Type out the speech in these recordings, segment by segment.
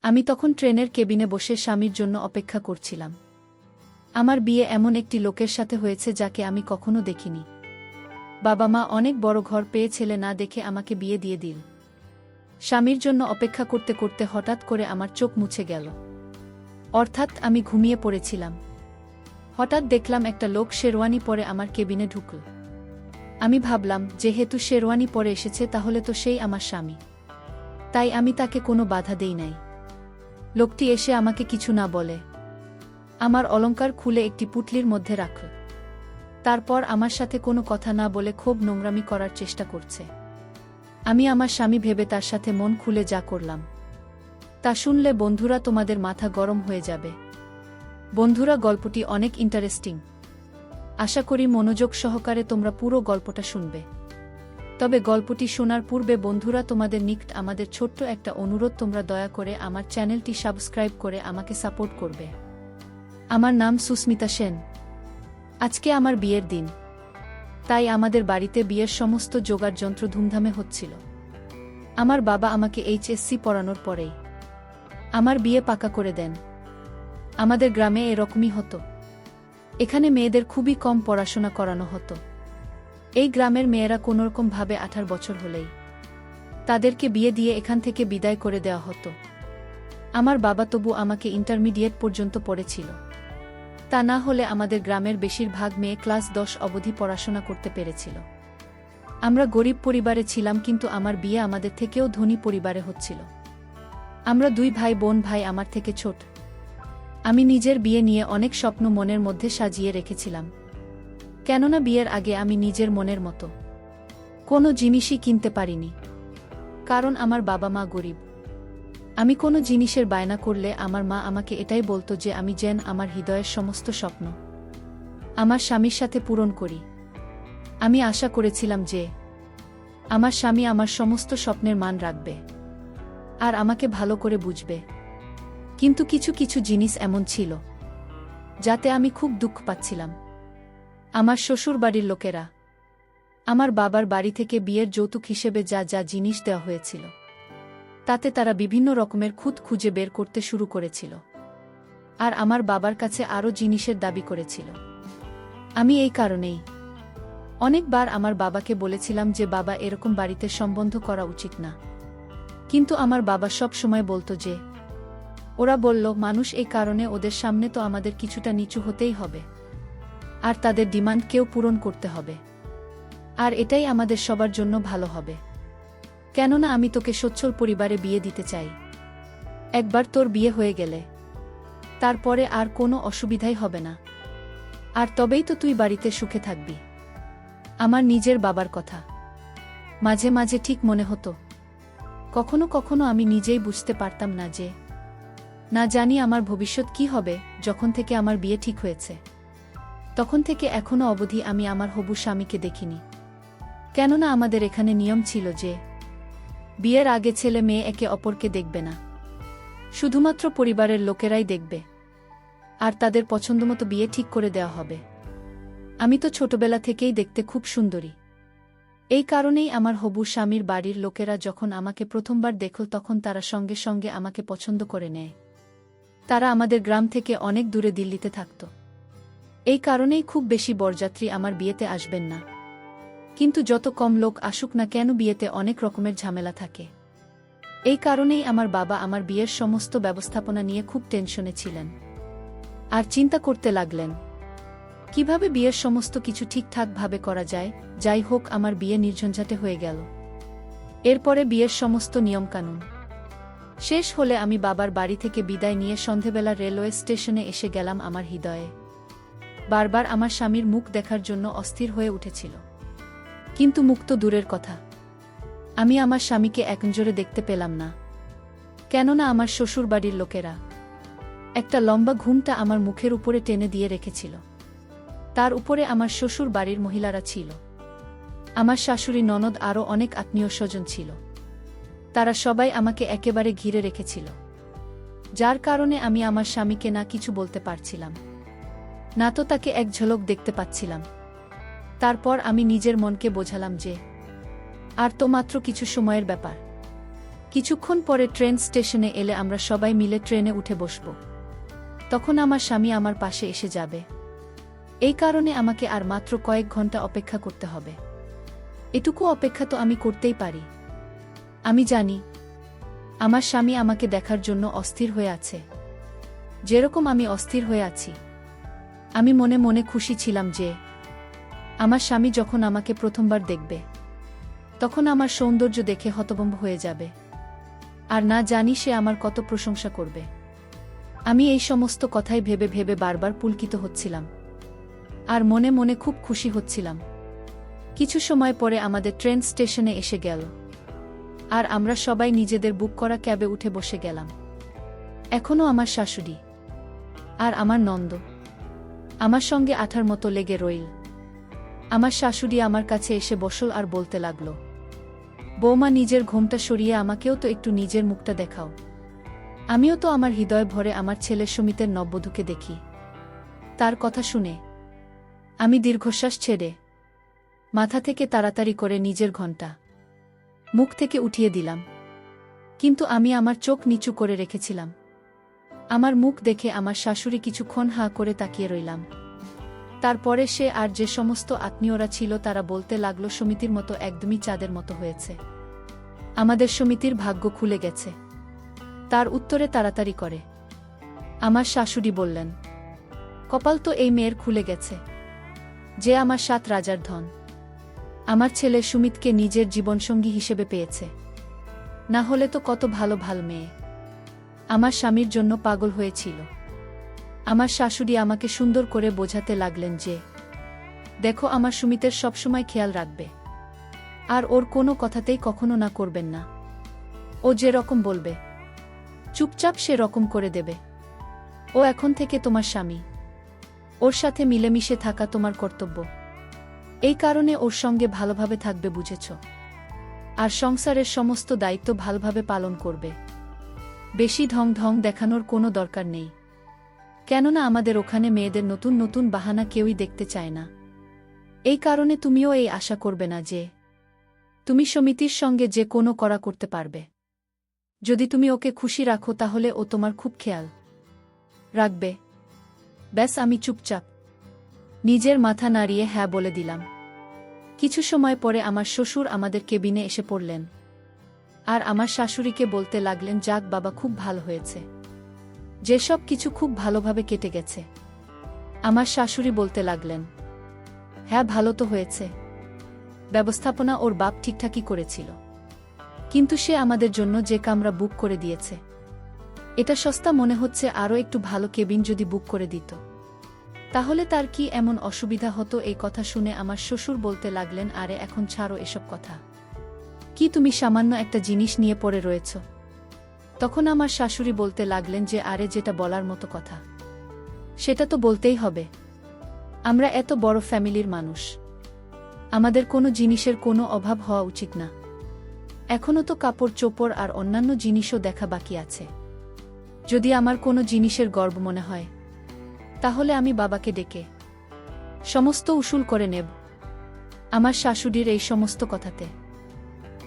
আমি তখন ট্রেনের কেবিনে বসে স্বামীর জন্য অপেক্ষা করছিলাম। আমার বিয়ে এমন একটি লোকের সাথে হয়েছে যাকে আমি কখনো দেখিনি। বাবা মা অনেক বড় ঘর পেয়ে ছেলে না দেখে আমাকে বিয়ে দিয়ে দিল। স্বামীর জন্য অপেক্ষা করতে করতে হঠাৎ করে আমার চোখ মুছে গেল। অর্থাৎ আমি ঘুমিয়ে পড়েছিলাম। হঠাৎ দেখলাম একটা লোক শেরওয়ানি পরে আমার কেবিনে ঢুকল। আমি ভাবলাম, যেহেতু শেরওয়ানি পরে এসেছে তাহলে তো সেই আমার স্বামী। তাই আমি তাকে কোনো বাধা দেই নাই। লোকটি এসে আমাকে কিছু না বলে আমার অলংকার খুলে একটি পুটলির মধ্যে রাখল। তারপর আমার সাথে কোনো কথা না বলে খুব নোংরামি করার চেষ্টা করছে। আমি আমার স্বামী ভেবে তার সাথে মন খুলে যা করলাম। তা শুনলে বন্ধুরা তোমাদের মাথা গরম হয়ে যাবে। বন্ধুরা, গল্পটি অনেক ইন্টারেস্টিং। আশা করি মনোযোগ সহকারে তোমরা পুরো গল্পটা শুনবে। তবে গল্পটি শোনার পূর্বে বন্ধুরা, তোমাদের নিকট আমাদের ছোট্ট একটা অনুরোধ, তোমরা দয়া করে আমার চ্যানেলটি সাবস্ক্রাইব করে আমাকে সাপোর্ট করবে। আমার নাম সুস্মিতা সেন। আজকে আমার বিয়ের দিন। তাই আমাদের বাড়িতে বিয়ের সমস্ত জোগাড় যন্ত্র ধুমধামে হচ্ছিল। আমার বাবা আমাকে HSC পড়ানোর পরেই আমার বিয়ে পাকা করে দেন। আমাদের গ্রামে এরকমই হতো। এখানে মেয়েদের খুবই কম পড়াশোনা করানো হতো। এই গ্রামের মেয়েরা কোনোরকম ভাবে 18 বছর হলেই তাদেরকে বিয়ে দিয়ে এখান থেকে বিদায় করে দেওয়া হতো। আমার বাবা তবু আমাকে ইন্টারমিডিয়েট পর্যন্ত পড়েছিল। তা না হলে আমাদের গ্রামের বেশিরভাগ মেয়ে ক্লাস 10 অবধি পড়াশোনা করতে পেরেছিল। আমরা গরিব পরিবারে ছিলাম, কিন্তু আমার বিয়ে আমাদের থেকেও ধনী পরিবারে হচ্ছিল। আমরা 2 ভাই বোন। ভাই আমার থেকে ছোট। আমি নিজের বিয়ে নিয়ে অনেক স্বপ্ন মনের মধ্যে সাজিয়ে রেখেছিলাম। কেননা বিয়ের আগে আমি নিজের মনের মতো কোনো জিনিসই কিনতে পারিনি। কারণ আমার বাবা মা গরিব। আমি কোনো জিনিসের বায়না করলে আমার মা আমাকে এটাই বলতো যে আমি যেন আমার হৃদয়ের সমস্ত স্বপ্ন আমার স্বামীর সাথে পূরণ করি। আমি আশা করেছিলাম যে আমার স্বামী আমার সমস্ত স্বপ্নের মান রাখবে আর আমাকে ভালো করে বুঝবে। কিন্তু কিছু কিছু জিনিস এমন ছিল যাতে আমি খুব দুঃখ পাচ্ছিলাম। আমার শ্বশুর বাড়ির লোকেরা আমার বাবার বাড়ি থেকে বিয়ের যৌতুক হিসেবে যা যা জিনিস দেওয়া হয়েছিল তাতে তারা বিভিন্ন রকমের খুঁত খুঁজে বের করতে শুরু করেছিল। আর আমার বাবার কাছে আরও জিনিসের দাবি করেছিল। আমি এই কারণেই অনেকবার আমার বাবাকে বলেছিলাম যে বাবা, এরকম বাড়িতে সম্বন্ধ করা উচিত না। কিন্তু আমার বাবা সব সময় বলতো যে ওরা বলল মানুষ, এই কারণে ওদের সামনে তো আমাদের কিছুটা নিচু হতেই হবে আর তাদের ডিমান্ড কেউ পূরণ করতে হবে। আর এটাই আমাদের সবার জন্য ভালো হবে। কেননা আমি তোকে সচ্ছল পরিবারে বিয়ে দিতে চাই। একবার তোর বিয়ে হয়ে গেলে তারপরে আর কোনো অসুবিধাই হবে না। আর তবেই তো তুই বাড়িতে সুখে থাকবি। আমার নিজের বাবার কথা মাঝে মাঝে ঠিক মনে হতো। কখনো কখনো আমি নিজেই বুঝতে পারতাম না যে না জানি আমার ভবিষ্যৎ কি হবে। যখন থেকে আমার বিয়ে ঠিক হয়েছে তখন থেকে এখনো অবধি আমি আমার হবু স্বামীকে দেখিনি। কেননা আমাদের এখানে নিয়ম ছিল যে বিয়ের আগে ছেলে মেয়ে একে অপরকে দেখবে না, শুধুমাত্র পরিবারের লোকেরাই দেখবে আর তাদের পছন্দমতো বিয়ে ঠিক করে দেওয়া হবে। আমি তো ছোটবেলা থেকেই দেখতে খুব সুন্দরী। এই কারণেই আমার হবু স্বামীর বাড়ির লোকেরা যখন আমাকে প্রথমবার দেখল তখন তারা সঙ্গে সঙ্গে আমাকে পছন্দ করে নেয়। তারা আমাদের গ্রাম থেকে অনেক দূরে দিল্লিতে থাকত। এই কারণেই খুব বেশি বরযাত্রী আমার বিয়েতে আসবেন না। কিন্তু যত কম লোক আসুক না কেন, বিয়েতে অনেক রকমের ঝামেলা থাকে। এই কারণেই আমার বাবা আমার বিয়ের সমস্ত ব্যবস্থাপনা নিয়ে খুব টেনশনে ছিলেন আর চিন্তা করতে লাগলেন কিভাবে বিয়ের সমস্ত কিছু ঠিকঠাকভাবে করা যায়। যাই হোক, আমার বিয়ে নির্ঝঞ্ঝাটে হয়ে গেল। এরপরে বিয়ের সমস্ত নিয়মকানুন শেষ হলে আমি বাবার বাড়ি থেকে বিদায় নিয়ে সন্ধেবেলা রেলওয়ে স্টেশনে এসে গেলাম। আমার হৃদয়ে বারবার আমার স্বামীর মুখ দেখার জন্য অস্থির হয়ে উঠেছিল। কিন্তু মুখ তো দূরের কথা, আমি আমার স্বামীকে একনজরে দেখতে পেলাম না। কেননা আমার শ্বশুর বাড়ির লোকেরা একটা লম্বা ঘুমটা আমার মুখের উপরে টেনে দিয়ে রেখেছিল। তার উপরে আমার শ্বশুর বাড়ির মহিলারা ছিল, আমার শাশুড়ি, ননদ, আরও অনেক আত্মীয় স্বজন ছিল। তারা সবাই আমাকে একেবারে ঘিরে রেখেছিল, যার কারণে আমি আমার স্বামীকে না কিছু বলতে পারছিলাম না তো তাকে এক ঝলক দেখতে পাচ্ছিলাম। তারপর আমি নিজের মনকে বোঝালাম যে আর তো মাত্র কিছু সময়ের ব্যাপার। কিছুক্ষণ পরে ট্রেন স্টেশনে এলে আমরা সবাই মিলে ট্রেনে উঠে বসব। তখন আমার স্বামী আমার পাশে এসে যাবে। এই কারণে আমাকে আর মাত্র কয়েক ঘন্টা অপেক্ষা করতে হবে। এটুকু অপেক্ষা তো আমি করতেই পারি। আমি জানি আমার স্বামী আমাকে দেখার জন্য অস্থির হয়ে আছে, যেরকম আমি অস্থির হয়ে আছি। আমি মনে মনে খুশি ছিলাম যে আমার স্বামী যখন আমাকে প্রথমবার দেখবে তখন আমার সৌন্দর্য দেখে হতভম্ব হয়ে যাবে, আর না জানি সে আমার কত প্রশংসা করবে। আমি এই সমস্ত কথাই ভেবে ভেবে বারবার পুলকিত হচ্ছিলাম, আর মনে মনে খুব খুশি হচ্ছিলাম। কিছু সময় পরে আমাদের ট্রেন স্টেশনে এসে গেল, আর আমরা সবাই নিজেদের বুক করা ক্যাবে উঠে বসে গেলাম। এখনও আমার শাশুড়ি আর আমার নন্দ আমার সঙ্গে আঠার মতো লেগে রইল। আমার শাশুড়ি আমার কাছে এসে বসল আর বলতে লাগল, বৌমা, নিজের ঘোমটা সরিয়ে আমাকেও তো একটু নিজের মুখটা দেখাও। আমিও তো আমার হৃদয় ভরে আমার ছেলে সুমিতের নববধূকে দেখি। তার কথা শুনে আমি দীর্ঘশ্বাস ছেড়ে মাথা থেকে তাড়াতাড়ি করে নিজের ঘণ্টা মুখ থেকে উঠিয়ে দিলাম। কিন্তু আমি আমার চোখ নিচু করে রেখেছিলাম। আমার মুখ দেখে আমার শাশুড়ি কিছুক্ষণ হাঁ করে তাকিয়ে রইলাম। তারপরে সে আর যে সমস্ত আত্মীয়রা ছিল তারা বলতে লাগল, সমিতির মতো একদমই চাঁদের মতো হয়েছে, আমাদের সমিতির ভাগ্য খুলে গেছে। তার উত্তরে তাড়াতাড়ি করে আমার শাশুড়ি বললেন, কপাল তো এই মেয়ের খুলে গেছে, যে আমার 7 রাজার ধন আমার ছেলে সুমিতকে নিজের জীবনসঙ্গী হিসেবে পেয়েছে। না হলে তো কত ভালো ভাল মেয়ে আমার স্বামীর জন্য পাগল হয়েছিল। আমার শাশুড়ি আমাকে সুন্দর করে বোঝাতে লাগলেন যে, দেখো, আমার সুমিতের সবসময় খেয়াল রাখবে, আর ওর কোনো কথাতেই কখনো না করবেন না। ও যে রকম বলবে চুপচাপ সে রকম করে দেবে। ও এখন থেকে তোমার স্বামী, ওর সাথে মিলেমিশে থাকা তোমার কর্তব্য। এই কারণে ওর সঙ্গে ভালোভাবে থাকবে, বুঝেছ? আর সংসারের সমস্ত দায়িত্ব ভালোভাবে পালন করবে। বেশি ঢং ঢং দেখানোর কোনো দরকার নেই, কেননা আমাদের ওখানে মেয়েদের নতুন নতুন বাহানা কেউই দেখতে চায় না। এই কারণে তুমিও এই আশা করবে না যে তুমি সমিতির সঙ্গে যে কোনো করা করতে পারবে। যদি তুমি ওকে খুশি রাখো তাহলে ও তোমার খুব খেয়াল রাখবে। ব্যাস, আমি চুপচাপ নিজের মাথা নাড়িয়ে হ্যাঁ বলে দিলাম। কিছু সময় পরে আমার শ্বশুর আমাদের কেবিনে এসে পড়লেন, আর আমার শাশুড়িকে বলতে লাগলেন, যাক বাবা, খুব ভালো হয়েছে, যেসব কিছু খুব ভালোভাবে কেটে গেছে। আমার শাশুড়ি বলতে লাগলেন, হ্যাঁ, ভালো তো হয়েছে, ব্যবস্থাপনা ওর বাপ ঠিকঠাকই করেছিল, কিন্তু সে আমাদের জন্য যে কামরা বুক করে দিয়েছে এটা সস্তা মনে হচ্ছে। আরও একটু ভালো কেবিন যদি বুক করে দিত তাহলে তার কি এমন অসুবিধা হতো? এই কথা শুনে আমার শ্বশুর বলতে লাগলেন, আরে এখন ছাড়ো এসব কথা, কি তুমি সামান্য একটা জিনিস নিয়ে পড়ে রয়েছ? তখন আমার শাশুড়ি বলতে লাগলেন যে, আরে যেটা বলার মতো কথা সেটা তো বলতেই হবে। আমরা এত বড় ফ্যামিলির মানুষ, আমাদের কোনো জিনিসের কোনো অভাব হওয়া উচিত না। এখনও তো কাপড় চোপড় আর অন্যান্য জিনিসও দেখা বাকি আছে। যদি আমার কোনো জিনিসের গর্ব মনে হয় তাহলে আমি বাবাকে ডেকে সমস্ত উসুল করে নেব। আমার শাশুড়ির এই সমস্ত কথাতে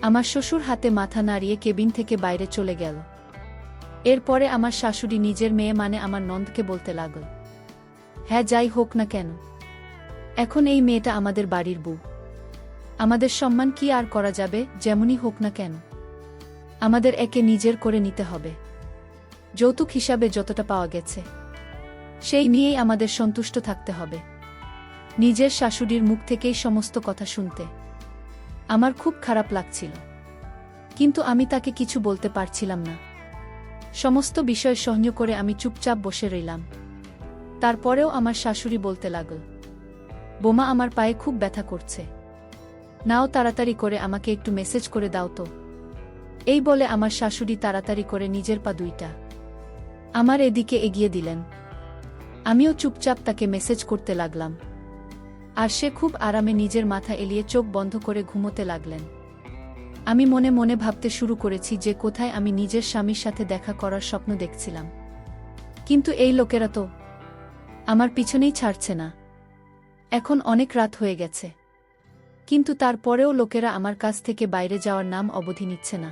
আমার শ্বশুর হাতে মাথা নাড়িয়ে কেবিন থেকে বাইরে চলে গেল। এরপরে আমার শাশুড়ি নিজের মেয়ে মানে আমার নন্দকে বলতে লাগল, হ্যাঁ, যাই হোক না কেন, এখন এই মেয়েটা আমাদের বাড়ির বউ, আমাদের সম্মান কি আর করা যাবে? যেমনই হোক না কেন আমাদের একে নিজের করে নিতে হবে। যৌতুক হিসাবে যতটা পাওয়া গেছে সেই নিয়েই আমাদের সন্তুষ্ট থাকতে হবে। নিজের শাশুড়ির মুখ থেকেই সমস্ত কথা শুনতে আমার খুব খারাপ লাগছিল, কিন্তু আমি তাকে কিছু বলতে পারছিলাম না। সমস্ত বিষয় সহ্য করে আমি চুপচাপ বসে রইলাম। তারপরেও আমার শাশুড়ি বলতে লাগল, বোমা, আমার পায়ে খুব ব্যথা করছে, নাও তাড়াতাড়ি করে আমাকে একটু মেসেজ করে দাও তো। এই বলে আমার শাশুড়ি তাড়াতাড়ি করে নিজের পা দুইটা আমার এদিকে এগিয়ে দিলেন। আমিও চুপচাপ তাকে মেসেজ করতে লাগলাম, আর সে খুব আরামে নিজের মাথা এলিয়ে চোখ বন্ধ করে ঘুমোতে লাগলেন। আমি মনে মনে ভাবতে শুরু করেছি যে কোথায় আমি নিজের স্বামীর সাথে দেখা করার স্বপ্ন দেখছিলাম, কিন্তু এই লোকেরা তো আমার পিছনেই ছাড়ছে না। এখন অনেক রাত হয়ে গেছে, কিন্তু তারপরেও লোকেরা আমার কাছ থেকে বাইরে যাওয়ার নাম অবধি নিচ্ছে না।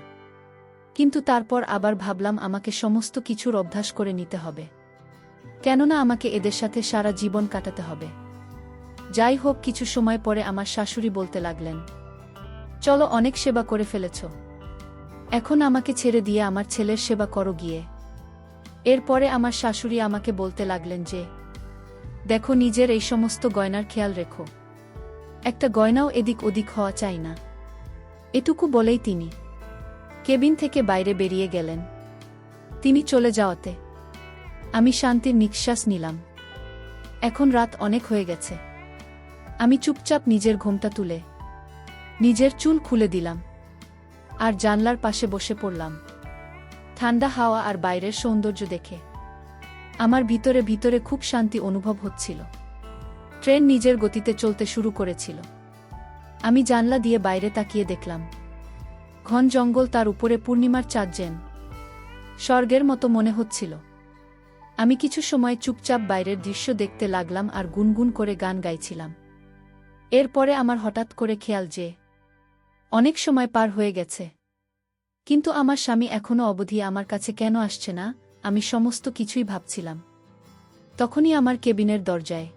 কিন্তু তারপর আবার ভাবলাম আমাকে সমস্ত কিছুর অভ্যাস করে নিতে হবে। কেননা আমাকে এদের সাথে সারা জীবন কাটাতে হবে। যাই হোক, কিছু সময় পরে আমার শাশুড়ি বলতে লাগলেন, চলো, অনেক সেবা করে ফেলেছ, এখন আমাকে ছেড়ে দিয়ে আমার ছেলের সেবা করো গিয়ে। এরপরে আমার শাশুড়ি আমাকে বলতে লাগলেন যে, দেখো, নিজের এই সমস্ত গয়নার খেয়াল রেখো, একটা গয়নাও এদিক ওদিক হওয়া চাই না। এটুকু বলেই তিনি কেবিন থেকে বাইরে বেরিয়ে গেলেন। তিনি চলে যাওয়াতে আমি শান্তির নিঃশ্বাস নিলাম। এখন রাত অনেক হয়ে গেছে। আমি চুপচাপ নিজের ঘোমটা তুলে নিজের চুল খুলে দিলাম আর জানলার পাশে বসে পড়লাম। ঠান্ডা হাওয়া আর বাইরের সৌন্দর্য দেখে আমার ভিতরে ভিতরে খুব শান্তি অনুভব হচ্ছিল। ট্রেন নিজের গতিতে চলতে শুরু করেছিল। আমি জানলা দিয়ে বাইরে তাকিয়ে দেখলাম ঘন জঙ্গল, তার উপরে পূর্ণিমার চাঁদ যেন স্বর্গের মতো মনে হচ্ছিল। আমি কিছু সময় চুপচাপ বাইরের দৃশ্য দেখতে লাগলাম আর গুনগুন করে গান গাইছিলাম। এরপরে আমার হঠাৎ করে খেয়াল যে অনেক সময় পার হয়ে গেছে, কিন্তু আমার স্বামী এখনো অবধি আমার কাছে কেন আসছে না, আমি সমস্ত কিছুই ভাবছিলাম। তখনই আমার কেবিনের দরজায়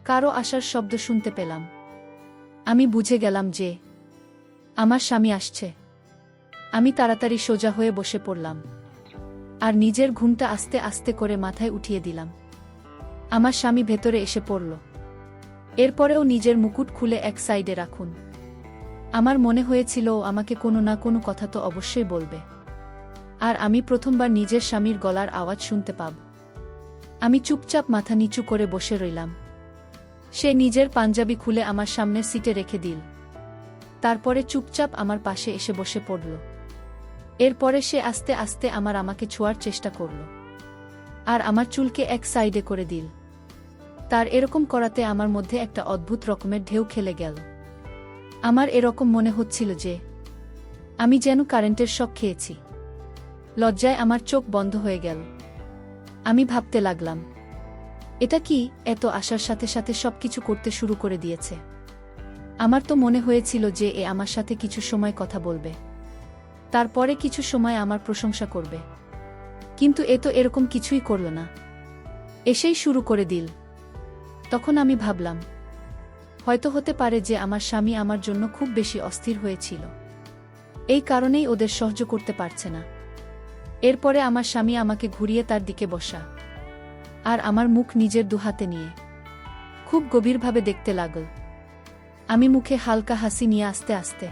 কারো আসার শব্দ শুনতে পেলাম। আমি বুঝে গেলাম যে আমার স্বামী আসছে। আমি তাড়াতাড়ি সোজা হয়ে বসে পড়লাম আর নিজের ঘুমটা আস্তে আস্তে করে মাথায় উঠিয়ে দিলাম। আমার স্বামী ভেতরে এসে পড়ল। এরপরেও নিজের মুকুট খুলে এক সাইডে রাখুন। আমার মনে হয়েছিল ও আমাকে কোনো না কোনো কথা তো অবশ্যই বলবে, আর আমি প্রথমবার নিজের স্বামীর গলার আওয়াজ শুনতে পাব। আমি চুপচাপ মাথা নিচু করে বসে রইলাম। সে নিজের পাঞ্জাবি খুলে আমার সামনের সিটে রেখে দিল। তারপরে চুপচাপ আমার পাশে এসে বসে পড়ল। এরপরে সে আস্তে আস্তে আমাকে ছোঁয়ার চেষ্টা করল আর আমার চুলকে এক সাইডে করে দিল। তার এরকম করাতে আমার মধ্যে একটা অদ্ভুত রকমের ঢেউ খেলে গেল। আমার এরকম মনে হচ্ছিল যে আমি যেন কারেন্টের শক খেয়েছি। লজ্জায় আমার চোখ বন্ধ হয়ে গেল। আমি ভাবতে লাগলাম, এটা কি, এত আসার সাথে সাথে সবকিছু করতে শুরু করে দিয়েছে। আমার তো মনে হয়েছিল যে এ আমার সাথে কিছু সময় কথা বলবে, তারপরে কিছু সময় আমার প্রশংসা করবে, কিন্তু এ তো এরকম কিছুই করল না, এসেই শুরু করে দিল। তখন আমি ভাবলাম, হয়তো হতে পারে যে আমার স্বামী আমার জন্য খুব বেশি অস্থির হয়েছিল, এই কারণেই ওদের সহ্য করতে পারছে না। এরপরে আমার স্বামী আমাকে ঘুরিয়ে তার দিকে বসা আর আমার মুখ নিজের দুহাতে নিয়ে খুব গভীরভাবে দেখতে লাগল। আমি মুখে হালকা হাসি নিয়ে আস্তে আস্তে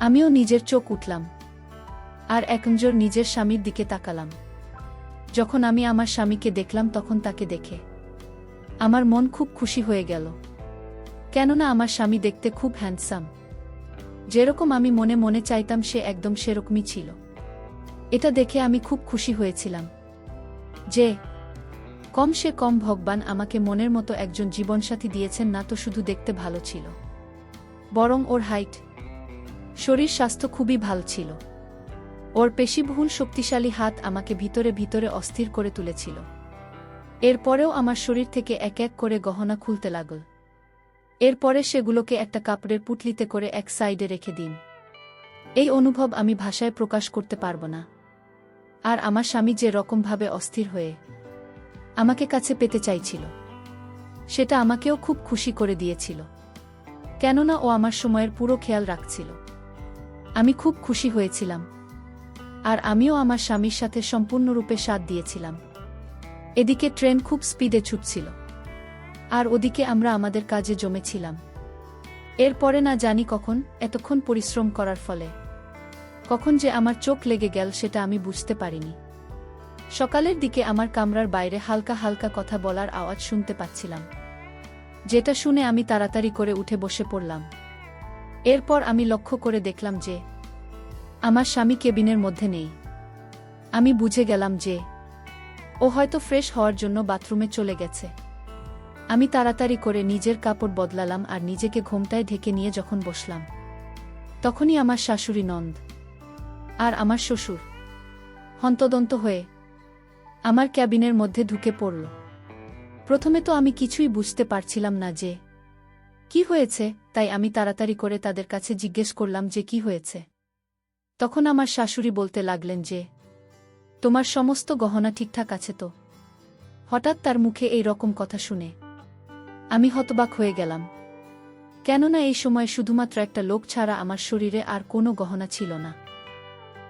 আমিও নিজের চোখ উঠলাম আর এক নজর নিজের স্বামীর দিকে তাকালাম। যখন আমি আমার স্বামীকে দেখলাম তখন তাকে দেখে আমার মন খুব খুশি হয়ে গেল, কেননা আমার স্বামী দেখতে খুব হ্যান্ডসাম। যেরকম আমি মনে মনে চাইতাম সে একদম সেরকমই ছিল। এটা দেখে আমি খুব খুশি হয়েছিলাম যে সে কম ভগবান আমাকে মনের মতো একজন জীবনসাথী দিয়েছেন, না তো শুধু দেখতে ভালো ছিল, বরং ওর হাইট, শরীর স্বাস্থ্য খুবই ভালো ছিল। ওর পেশিবহুল শক্তিশালী হাত আমাকে ভিতরে ভিতরে অস্থির করে তুলেছিল। এরপরেও আমার শরীর থেকে এক এক করে গহনা খুলতে লাগল। এরপরে সেগুলোকে একটা কাপড়ের পুটলিতে করে এক সাইডে রেখে দিন। এই অনুভব আমি ভাষায় প্রকাশ করতে পারব না। আর আমার স্বামী যে রকমভাবে অস্থির হয়ে আমাকে কাছে পেতে চাইছিল, সেটা আমাকেও খুব খুশি করে দিয়েছিল, কেননা ও আমার সময়ের পুরো খেয়াল রাখছিল। আমি খুব খুশি হয়েছিলাম আর আমিও আমার স্বামীর সাথে সম্পূর্ণরূপে সাথ দিয়েছিলাম। এদিকে ট্রেন খুব স্পিডে ছুটছিল আর ওদিকে আমরা আমাদের কাজে জমেছিলাম। এরপরে না জানি কখন, এতক্ষণ পরিশ্রম করার ফলে কখন যে আমার চোখ লেগে গেল সেটা আমি বুঝতে পারিনি। সকালের দিকে আমার কামরার বাইরে হালকা হালকা কথা বলার আওয়াজ শুনতে পাচ্ছিলাম, যেটা শুনে আমি তাড়াতাড়ি করে উঠে বসে পড়লাম। এরপর আমি লক্ষ্য করে দেখলাম যে আমার স্বামী কেবিনের মধ্যে নেই। আমি বুঝে গেলাম যে ও হয়তো ফ্রেশ হওয়ার জন্য বাথরুমে চলে গেছে। আমি তাড়াতাড়ি করে নিজের কাপড় বদলালাম আর নিজেকে ঘোমটায় ঢেকে নিয়ে যখন বসলাম, তখনই আমার শাশুড়ি নন্দ আর আমার শ্বশুর হন্তদন্ত হয়ে আমার ক্যাবিনের মধ্যে ঢুকে পড়ল। প্রথমে তো আমি কিছুই বুঝতে পারছিলাম না যে কি হয়েছে, তাই আমি তাড়াতাড়ি করে তাদের কাছে জিজ্ঞেস করলাম যে কি হয়েছে। তখন আমার শাশুড়ি বলতে লাগলেন যে, তোমার সমস্ত গহনা ঠিকঠাক আছে তো? হঠাৎ তার মুখে এই রকম কথা শুনে আমি হতবাক হয়ে গেলাম। কেননা এই সময় শুধুমাত্র একটা লোক ছাড়া আমার শরীরে আর কোনো গহনা ছিল না।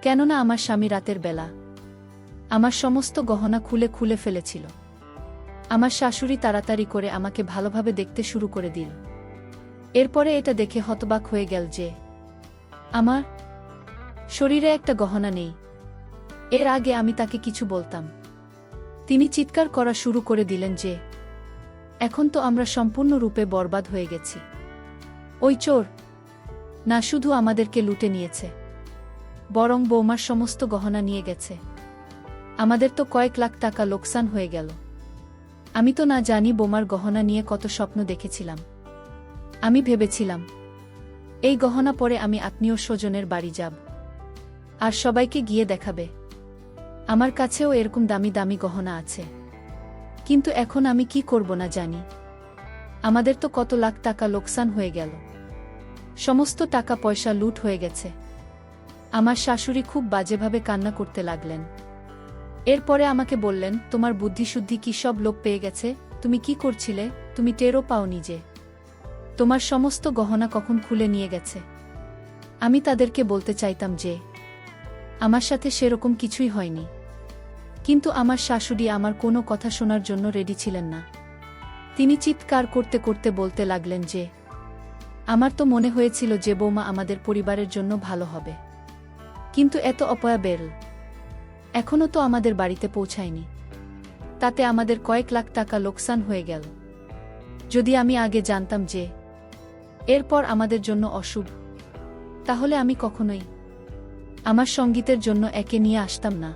কেননা আমার স্বামী রাতের বেলা আমার সমস্ত গহনা খুলে খুলে ফেলেছিল। আমার শাশুড়ি তাড়াতাড়ি করে আমাকে ভালোভাবে দেখতে শুরু করে দিল। এরপরে এটা দেখে হতবাক হয়ে গেল যে আমার শরীরে একটা গহনা নেই। এর আগে আমি তাকে কিছু বলতাম, তিনি চিৎকার করা শুরু করে দিলেন যে এখন তো আমরা সম্পূর্ণরূপে বরবাদ হয়ে গেছি। ওই চোর না শুধু আমাদেরকে লুটে নিয়েছে, বরং বৌমার সমস্ত গহনা নিয়ে গেছে। আমাদের তো কয়েক লাখ টাকা লোকসান হয়ে গেল। আমি তো না জানি বৌমার গহনা নিয়ে কত স্বপ্ন দেখেছিলাম। আমি ভেবেছিলাম এই গহনা পরে আমি আত্মীয় স্বজনের বাড়ি যাব আর সবাইকে গিয়ে দেখাবে আমার কাছেও এরকম দামি দামি গহনা আছে। কিন্তু এখন আমি কি করব না জানি। আমাদের তো কত লাখ টাকা লোকসান হয়ে গেল, সমস্ত টাকা পয়সা লুট হয়ে গেছে। আমার শাশুড়ি খুব বাজেভাবে কান্না করতে লাগলেন। এরপরে আমাকে বললেন, তোমার বুদ্ধিশুদ্ধি কি সব লোপ পেয়ে গেছে? তুমি কি করছিলে? তুমি টেরও পাওনি যে তোমার সমস্ত গহনা কখন খুলে নিয়ে গেছে? আমি তাদেরকে বলতে চাইতাম যে আমার সাথে সেরকম কিছুই হয়নি, কিন্তু আমার শাশুড়ি আমার কোনো কথা শোনার জন্য রেডি ছিলেন না। তিনি চিৎকার করতে করতে বলতে লাগলেন যে আমার তো মনে হয়েছিল যে বৌমা আমাদের পরিবারের জন্য ভালো হবে, কিন্তু এত অপয়া বেল এখনও তো আমাদের বাড়িতে পৌঁছায়নি, তাতে আমাদের কয়েক লাখ টাকা লোকসান হয়ে গেল। যদি আমি আগে জানতাম যে এরপর আমাদের জন্য অশুভ, তাহলে আমি কখনোই আমার সঙ্গীতের জন্য একে নিয়ে আসতাম না।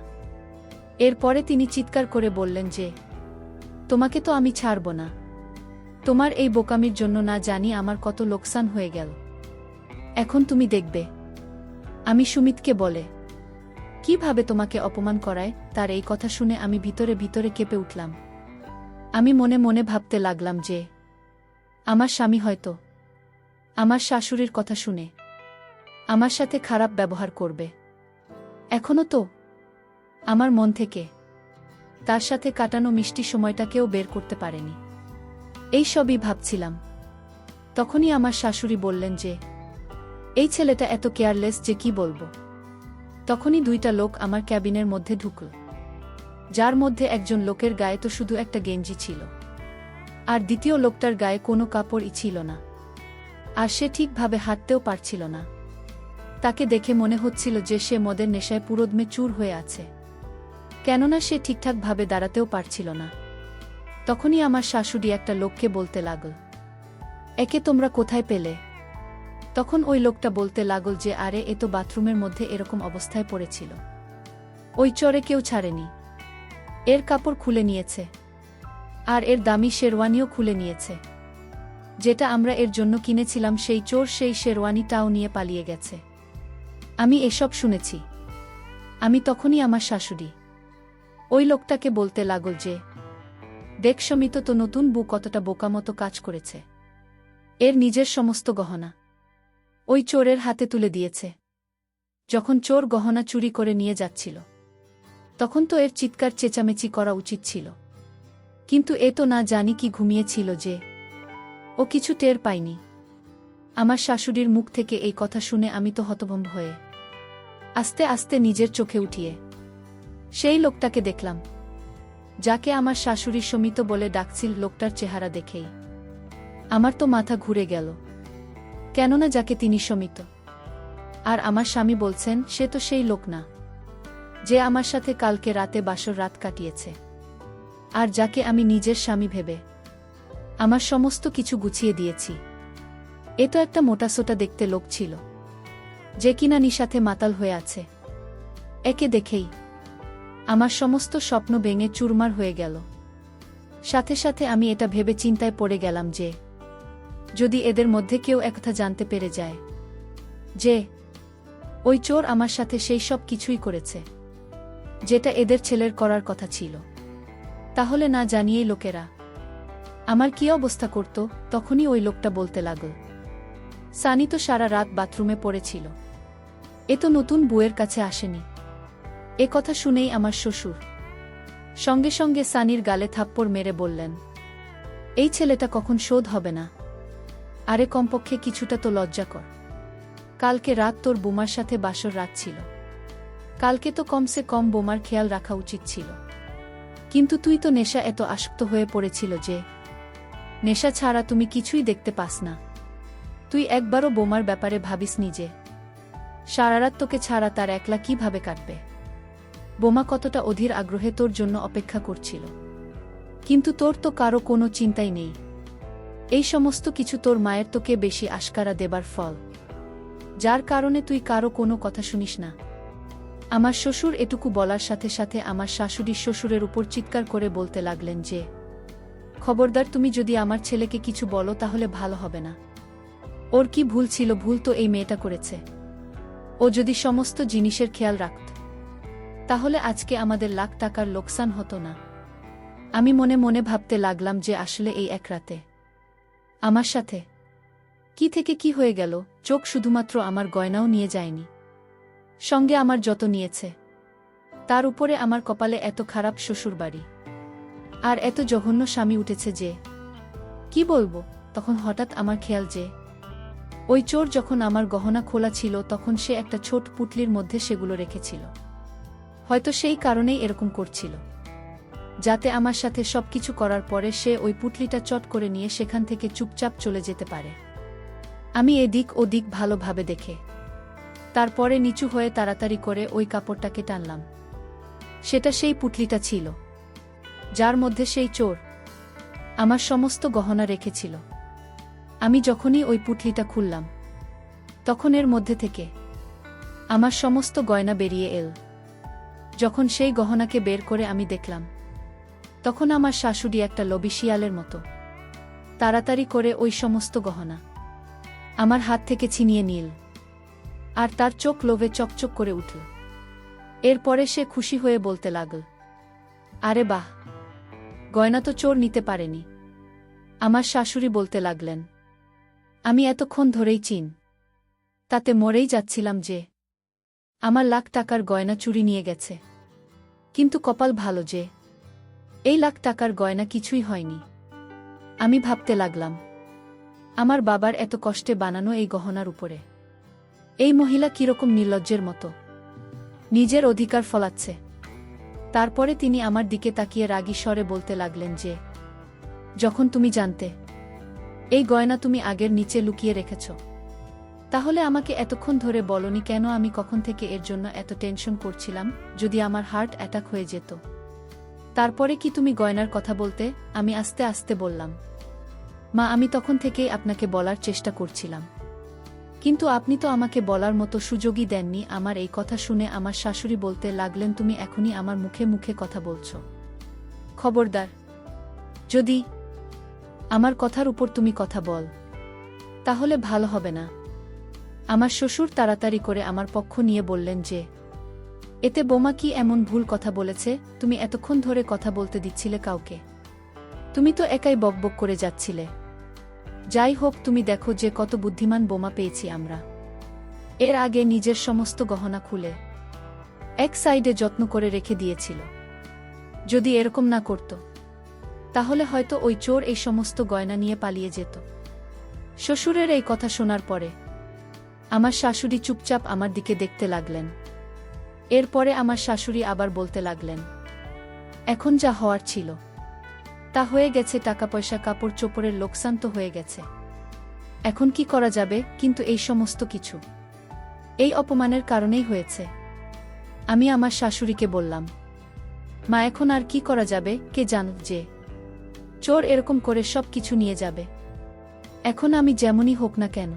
এরপরে তিনি চিৎকার করে বললেন যে তোমাকে তো আমি ছাড়ব না। তোমার এই বোকামির জন্য না জানি আমার কত লোকসান হয়ে গেল। এখন তুমি দেখবে আমি সুমিতকে বলে কিভাবে তোমাকে অপমান করায়। তার এই কথা শুনে আমি ভিতরে ভিতরে কেঁপে উঠলাম। আমি মনে মনে ভাবতে লাগলাম যে আমার স্বামী হয়তো আমার শাশুড়ির কথা শুনে আমার সাথে খারাপ ব্যবহার করবে। এখনো তো আমার মন থেকে তার সাথে কাটানো মিষ্টি সময়টাকেও বের করতে পারেনি। এই সবই ভাবছিলাম। তখনই আমার শাশুড়ি বললেন যে এই ছেলেটা এত কেয়ারলেস যে কি বলবো। তখনই দুইটা লোক আমার ক্যাবিনের মধ্যে ঢুকল, যার মধ্যে একজন লোকের গায়ে তো শুধু একটা গেঞ্জি ছিল, আর দ্বিতীয় লোকটার গায়ে কোনো কাপড়ই ছিল না, আর সে ঠিকভাবে হাঁটতেও পারছিল না। তাকে দেখে মনে হচ্ছিল যে সে মদের নেশায় পুরোদমে চুর হয়ে আছে, কেননা সে ঠিকঠাকভাবে দাঁড়াতেও পারছিল না। তখনই আমার শাশুড়ি একটা লোককে বলতে লাগল, একে তোমরা কোথায় পেলে? তখন ওই লোকটা বলতে লাগল যে আরে এ তো বাথরুমের মধ্যে এরকম অবস্থায় পড়েছিল, ওই চোরে কেউ ছাড়েনি। এর কাপড় খুলে নিয়েছে, আর এর দামি শেরওয়ানিও খুলে নিয়েছে। যেটা আমরা এর জন্য কিনেছিলাম সেই চোর সেই শেরওয়ানিটাও নিয়ে পালিয়ে গেছে। আমি এসব শুনেছি। আমি তখনই আমার শাশুড়ি ওই লোকটাকে বলতে লাগল যে দেখ সমিত, তো নতুন বউ কতটা বোকামতো কাজ করেছে। এর নিজের সমস্ত গহনা ওই চোরের হাতে তুলে দিয়েছে। যখন চোর গহনা চুরি করে নিয়ে যাচ্ছিল তখন তো এর চিৎকার চেঁচামেচি করা উচিত ছিল, কিন্তু এ তো না জানি কি ঘুমিয়েছিল যে ও কিছু টের পায়নি। আমার শাশুড়ির মুখ থেকে এই কথা শুনে আমি তো হতভম্ব হয়ে আস্তে আস্তে নিজের চোখে উঠিয়ে সেই লোকটাকে দেখলাম, যাকে আমার শাশুড়ি সমিত বলে ডাকছিল। লোকটার চেহারা দেখেই আমার তো মাথা ঘুরে গেল, কেননা যাকে তিনি সমিত আর আমার স্বামী বলছেন সে তো সেই লোক না যে আমার সাথে কালকে রাতে বাসর রাত কাটিয়েছে, আর যাকে আমি নিজের স্বামী ভেবে আমার সমস্ত কিছু গুছিয়ে দিয়েছি। এ তো একটা মোটাসোটা দেখতে লোক ছিল, যে কিনা নিশাতে মাতাল হয়ে আছে। একে দেখেই আমার সমস্ত স্বপ্ন ভেঙে চুরমার হয়ে গেল। সাথে সাথে আমি এটা ভেবে চিন্তায় পড়ে গেলাম যে যদি এদের মধ্যে কেউ একথা জানতে পেরে যায় যে ওই চোর আমার সাথে সেই সব কিছুই করেছে যেটা এদের ছেলের করার কথা ছিল, তাহলে না জানিয়েই লোকেরা আমার কি অবস্থা করত। তখনই ওই লোকটা বলতে লাগল, সানি তো সারা রাত বাথরুমে পড়েছিল, এ তো নতুন বউয়ের কাছে আসেনি। এ কথা শুনেই আমার শ্বশুর সঙ্গে সঙ্গে সানির গালে থাপ্পড় মেরে বললেন, এই ছেলেটা কখন শোধ হবে না? আরে কমপক্ষে কিছুটা তো লজ্জা কর। কালকে রাত তোর বোমার সাথে বাসর রাত ছিল। কালকে তো কমসে কম বোমার খেয়াল রাখা উচিত ছিল। কিন্তু তুই তো নেশা এত আসক্ত হয়ে পড়েছিল যে নেশা ছাড়া তুমি কিছুই দেখতে পাস না। তুই একবারও বোমার ব্যাপারে ভাবিস নিজে সারারাত তোকে ছাড়া তার একলা কিভাবে কাটবে। বোমা কতটা অধীর আগ্রহে তোর জন্য অপেক্ষা করছিল। কিন্তু তোর তো কারো কোনো চিন্তাই নেই। এই সমস্ত কিছু তোর মায়ের তোকে বেশি আশকারা দেবার ফল, যার কারণে তুই কারো কোনো কথা শুনিস না। আমার শ্বশুর এটুকু বলার সাথে সাথে আমার শাশুড়ি শ্বশুরের উপর চিৎকার করে বলতে লাগলেন যে, খবরদার, তুমি যদি আমার ছেলেকে কিছু বলো তাহলে ভালো হবে না। ওর কি ভুল ছিল? ভুল তো এই মেয়েটা করেছে। ও যদি সমস্ত জিনিসের খেয়াল রাখত তাহলে আজকে আমাদের লাখ টাকার লোকসান হতো না। আমি মনে মনে ভাবতে লাগলাম যে আসলে এই এক রাতে আমার সাথে কি থেকে কি হয়ে গেল। চোখ শুধুমাত্র আমার গয়নাও নিয়ে যায়নি, সঙ্গে আমার যত নিয়েছে। তার উপরে আমার কপালে এত খারাপ শ্বশুরবাড়ি আর এত জঘন্য স্বামী উঠেছে যে কি বলবো। তখন হঠাৎ আমার খেয়াল যে ওই চোর যখন আমার গহনা খোলা ছিল তখন সে একটা ছোট পুটলির মধ্যে সেগুলো রেখেছিল। হয়তো সেই কারণেই এরকম করছিল, যাতে আমার সাথে সবকিছু করার পরে সে ওই পুটলিটা চট করে নিয়ে সেখান থেকে চুপচাপ চলে যেতে পারে। আমি এদিক ওদিক ভালোভাবে দেখে তারপরে নিচু হয়ে তাড়াতাড়ি করে ওই কাপড়টাকে টানলাম। সেটা সেই পুটলিটা ছিল যার মধ্যে সেই চোর আমার সমস্ত গহনা রেখেছিল। আমি যখনই ওই পুটলিটা খুললাম তখন এর মধ্যে থেকে আমার সমস্ত গয়না বেরিয়ে এল। যখন সেই গহনাকে বের করে আমি দেখলাম তখন আমার শাশুড়ি একটা লোভী শিয়ালের মতো তাড়াতাড়ি করে ওই সমস্ত গহনা আমার হাত থেকে ছিনিয়ে নিল, আর তার চোখ লোভে চকচক করে উঠল। এরপরে সে খুশি হয়ে বলতে লাগল, আরে বাহ, গয়না তো চোর নিতে পারেনি। আমার শাশুড়ি বলতে লাগলেন, আমি এতক্ষণ ধরেই তাতে মরেই যাচ্ছিলাম যে আমার লাখ টাকার গয়না চুরি নিয়ে গেছে। কিন্তু কপাল ভালো যে এই লাখ টাকার গয়না কিছুই হয়নি। আমি ভাবতে লাগলাম, আমার বাবার এত কষ্টে বানানো এই গহনার উপরে এই মহিলা কিরকম নির্লজ্জের মতো নিজের অধিকার ফলাচ্ছে। তারপরে তিনি আমার দিকে তাকিয়ে রাগী স্বরে বলতে লাগলেন যে, যখন তুমি জানতে এই গয়না তুমি আগের নিচে লুকিয়ে রেখেছ, তাহলে আমাকে এতক্ষণ ধরে বলনি কেন? আমি কখন থেকে এর জন্য এত টেনশন করছিলাম যদি আমার হার্ট অ্যাটাক হয়ে যেত। তারপরে কি তুমি গয়নার কথা বলতে? আমি আস্তে আস্তে বললাম, মা, আমি তখন থেকেই আপনাকে বলার চেষ্টা করছিলাম, কিন্তু আপনি তো আমাকে বলার মতো সুযোগই দেননি। আমার এই কথা শুনে আমার শাশুড়ি বলতে লাগলেন, তুমি এখনই আমার মুখে মুখে কথা বলছ। খবরদার, যদি আমার কথার উপর তুমি কথা বল তাহলে ভালো হবে না। আমার শ্বশুর তাড়াতাড়ি করে আমার পক্ষ নিয়ে বললেন যে, এতে বোমা কি এমন ভুল কথা বলেছে? তুমি এতক্ষণ ধরে কথা বলতে দিচ্ছিলে কাউকে? তুমি তো একাই বকবক করে যাচ্ছিলে। যাই হোক, তুমি দেখো যে কত বুদ্ধিমান বোমা পেয়েছি আমরা। এর আগে নিজের সমস্ত গহনা খুলে এক সাইডে যত্ন করে রেখে দিয়েছিল। যদি এরকম না করত তাহলে হয়তো ওই চোর এই সমস্ত গয়না নিয়ে পালিয়ে যেত। শ্বশুরের এই কথা শোনার পরে আমার শাশুড়ি চুপচাপ আমার দিকে দেখতে লাগলেন। এরপরে আমার শাশুড়ি আবার বলতে লাগলেন, এখন যা হওয়ার ছিল তা হয়ে গেছে। টাকা পয়সা কাপড় চোপড়ের লোকসান তো হয়ে গেছে। এখন কি করা যাবে? কিন্তু এই সমস্ত কিছু এই অপমানের কারণেই হয়েছে। আমি আমার শাশুড়িকে বললাম, মা, এখন আর কি করা যাবে? কে জান যে চোর এরকম করে সব কিছু নিয়ে যাবে। এখন আমি যেমনই হোক না কেন,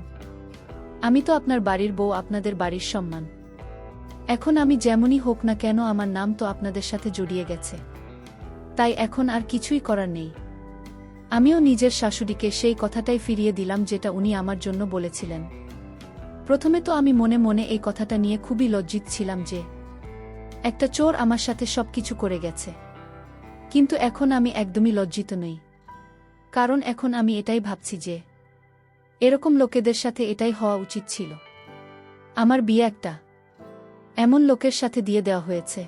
আমি তো আপনার বাড়ির বউ, আপনাদের বাড়ির সম্মান। এখন আমি যেমনই হোক না কেন আমার নাম তো আপনাদের সাথে জড়িয়ে গেছে। তাই এখন আর কিছুই করার নেই। আমিও নিজের শাশুড়িকে সেই কথাটাই ফিরিয়ে দিলাম যেটা উনি আমার জন্য বলেছিলেন। প্রথমে তো আমি মনে মনে এই কথাটা নিয়ে খুবই লজ্জিত ছিলাম যে একটা চোর আমার সাথে সবকিছু করে গেছে। কিন্তু এখন আমি একদমই লজ্জিত নই, কারণ এখন আমি এটাই ভাবছি যে এরকম লোকেদের সাথে এটাই হওয়া উচিত ছিল। আমার বিয়ে একটা এমন লোকের সাথে দিয়ে দেওয়া হয়েছে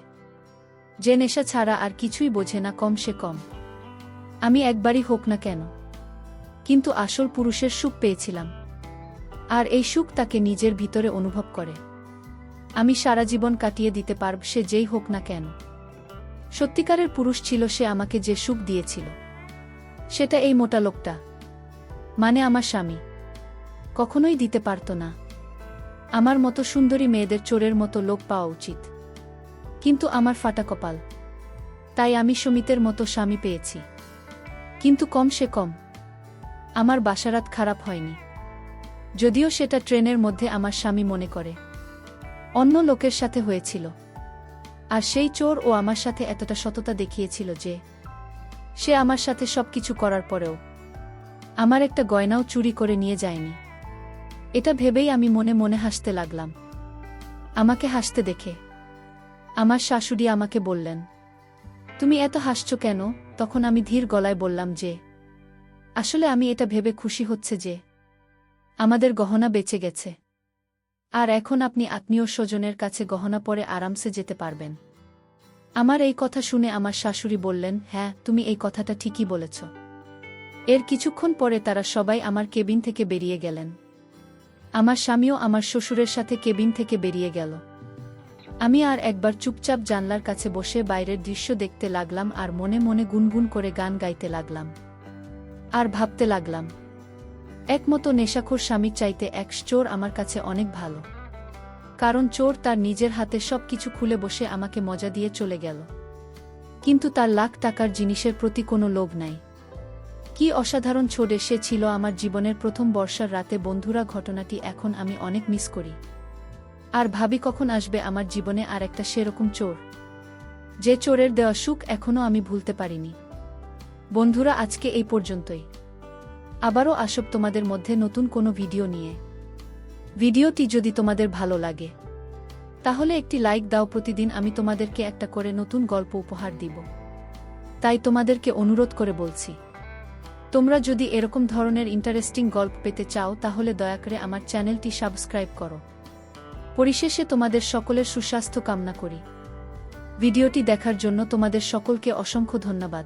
যে নেশা ছাড়া আর কিছুই বোঝে না, কম সে কম আমি একবারই হোক না কেন, কিন্তু আসল পুরুষের সুখ পেয়েছিলাম। আর এই সুখ তাকে নিজের ভিতরে অনুভব করে আমি সারা জীবন কাটিয়ে দিতে পারব, সে যেই হোক না কেন। সত্যিকারের পুরুষ ছিল সে, আমাকে যে সুখ দিয়েছিল সেটা এই মোটা লোকটা, মানে আমার স্বামী, কখনোই দিতে পারত না। আমার মতো সুন্দরী মেয়েদের চোরের মতো লোক পাওয়া উচিত, কিন্তু আমার ফাটা কপাল, তাই আমি সমিতের মতো স্বামী পেয়েছি। কিন্তু কম সে কম আমার বাসারাত খারাপ হয়নি, যদিও সেটা ট্রেনের মধ্যে আমার স্বামী মনে করে অন্য লোকের সাথে হয়েছিল। আর সেই চোর ও আমার সাথে এতটা সততা দেখিয়েছিল যে সে আমার সাথে সবকিছু করার পরেও আমার একটা গয়নাও চুরি করে নিয়ে যায়নি। এটা ভেবেই আমি মনে মনে হাসতে লাগলাম। আমাকে হাসতে দেখে আমার শাশুড়ি আমাকে বললেন, তুমি এত হাসছো কেন? তখন আমি ধীর গলায় বললাম যে আসলে আমি এটা ভেবে খুশি হচ্ছে যে আমাদের গহনা বেঁচে গেছে, আর এখন আপনি আত্মীয় স্বজনের কাছে গহনা পরে আরামসে যেতে পারবেন। আমার এই কথা শুনে আমার শাশুড়ি বললেন, হ্যাঁ, তুমি এই কথাটা ঠিকই বলেছ। এর কিছুক্ষণ পরে তারা সবাই আমার কেবিন থেকে বেরিয়ে গেলেন। আমার স্বামীও আমার শ্বশুরের সাথে কেবিন থেকে বেরিয়ে গেল। আমি আর একবার চুপচাপ জানলার কাছে বসে বাইরের দৃশ্য দেখতে লাগলাম আর মনে মনে গুনগুন করে গান গাইতে লাগলাম আর ভাবতে লাগলাম, একমতো নেশাখোর স্বামীর চাইতে এক চোর আমার কাছে অনেক ভালো। কারণ চোর তার নিজের হাতে সবকিছু খুলে বসে আমাকে মজা দিয়ে চলে গেল, কিন্তু তার লাখ টাকার জিনিসের প্রতি কোনো লোভ নাই। কি অসাধারণ ছোড়ে সে ছিল আমার জীবনের প্রথম বর্ষার রাতে। বন্ধুরা, ঘটনাটি এখন আমি অনেক মিস করি আর ভাবি কখন আসবে আমার জীবনে আর একটা সেরকম চোর, যে চোরের দেওয়া সুখ এখনও আমি ভুলতে পারিনি। বন্ধুরা, আজকে এই পর্যন্তই। আবারও আসব তোমাদের মধ্যে নতুন কোনো ভিডিও নিয়ে। ভিডিওটি যদি তোমাদের ভালো লাগে তাহলে একটি লাইক দাও। প্রতিদিন আমি তোমাদেরকে একটা করে নতুন গল্প উপহার দিব, তাই তোমাদেরকে অনুরোধ করে বলছি, তোমরা যদি এরকম ধরনের ইন্টারেস্টিং গল্প পেতে চাও তাহলে দয়া করে আমার চ্যানেলটি সাবস্ক্রাইব করো। পরিশেষে তোমাদের সকলের সুস্বাস্থ্য কামনা করি। ভিডিওটি দেখার জন্য তোমাদের সকলকে অসংখ্য ধন্যবাদ।